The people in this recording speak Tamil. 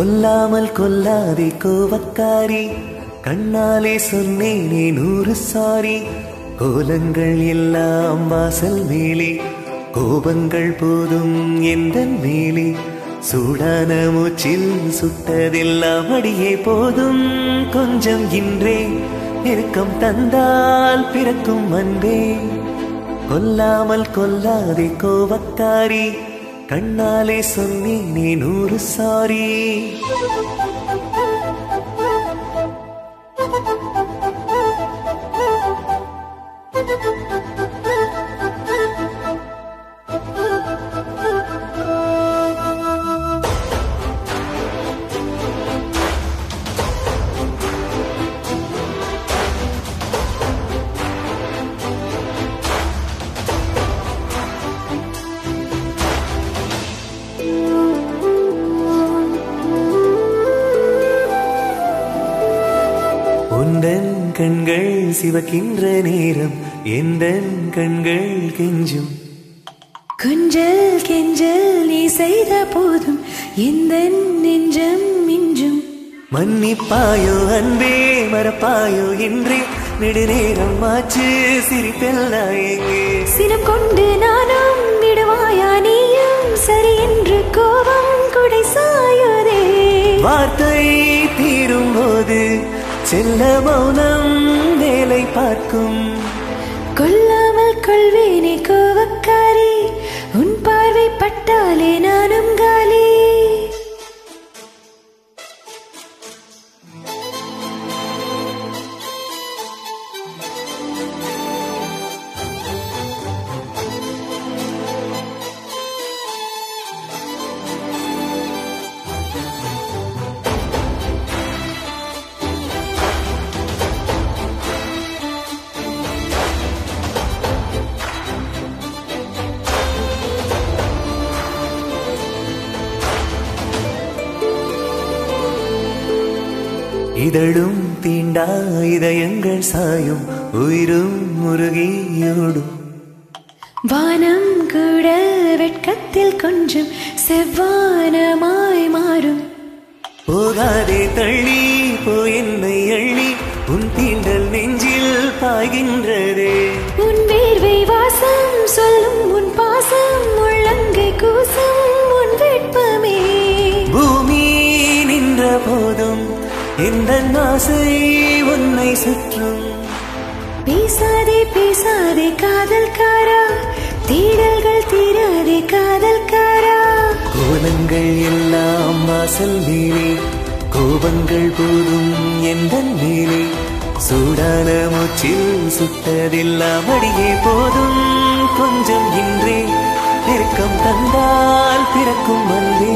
கொல்லாமல் கொல்லாதே கோவக்காரி, கண்ணாலே சொன்னேனே 100 சாரி. கோலங்கள் எல்லாம் வாசல் மேலே, கோபங்கள் போதும் எந்தன் மேலே. சூடான மூச்சில் சுட்டதெல்லாம் அடியே போதும். கொஞ்சம் இன்றே நெருக்கம் தந்தால் பிறக்கும் அன்பே. கொல்லாமல் கொல்லாதே கோவக்காரி, கண்ணாலே சொன்னேனே 100 சாரி. உந்தன் கண்கள் சிவக்கின்ற நேரம் எந்தன் கண்கள் கெஞ்சும். கொஞ்சல் கெஞ்சல் நீ செய்த போதும் எந்தன் நெஞ்சம் மிஞ்சும். மன்னிப்பாயோ அன்பே மறப்பாயோ இன்றே, நெடுநேரம் ஆச்சு சிரிப்பெல்லாம் எங்கே. சினம் கொண்டு நானும் விடுவாயா நீயும், சரி என்று கோபம் குடை சாயுதே. வார்த்தை தீரும் போது செல்ல மௌனம் வேலை பார்க்கும். கொல்லாமல் கொள்வேனே கோவக்காரி, உன் பார்வை பட்டாலே நானும் காலி. இதழும் தீண்டா இதயங்கள் சாயும், உயிரும் முருகியோடும். வானம் கூட வெட்கத்தில் கொஞ்சம் செவ்வானமாய் மாறும். போகாதே தள்ளி போ என்னை அள்ளி, உன் தீண்டல் நெஞ்சில் பாய்கின்றதே. உன் வேர்வை வாசம் சொல்லும் உன் பாசம், உள்ளங்கை கூசும் உன் வெட்பமே. பூமி நின்ற போதும் இந்த ஆசை உன்னை சுற்றும். பேசாதே பேசாதே காதல்காரா, தேடல்கள் தீராதே காதல்காரா. கோலங்கள் எல்லாம் வாசல் மேலே, கோபங்கள் போதும் எந்தன் மேலே. சூடான மூச்சில் சுட்டதெல்லாம் அடியே போதும். கொஞ்சம் இன்றே நெருக்கம் தந்தால் பிறக்கும் அன்பே.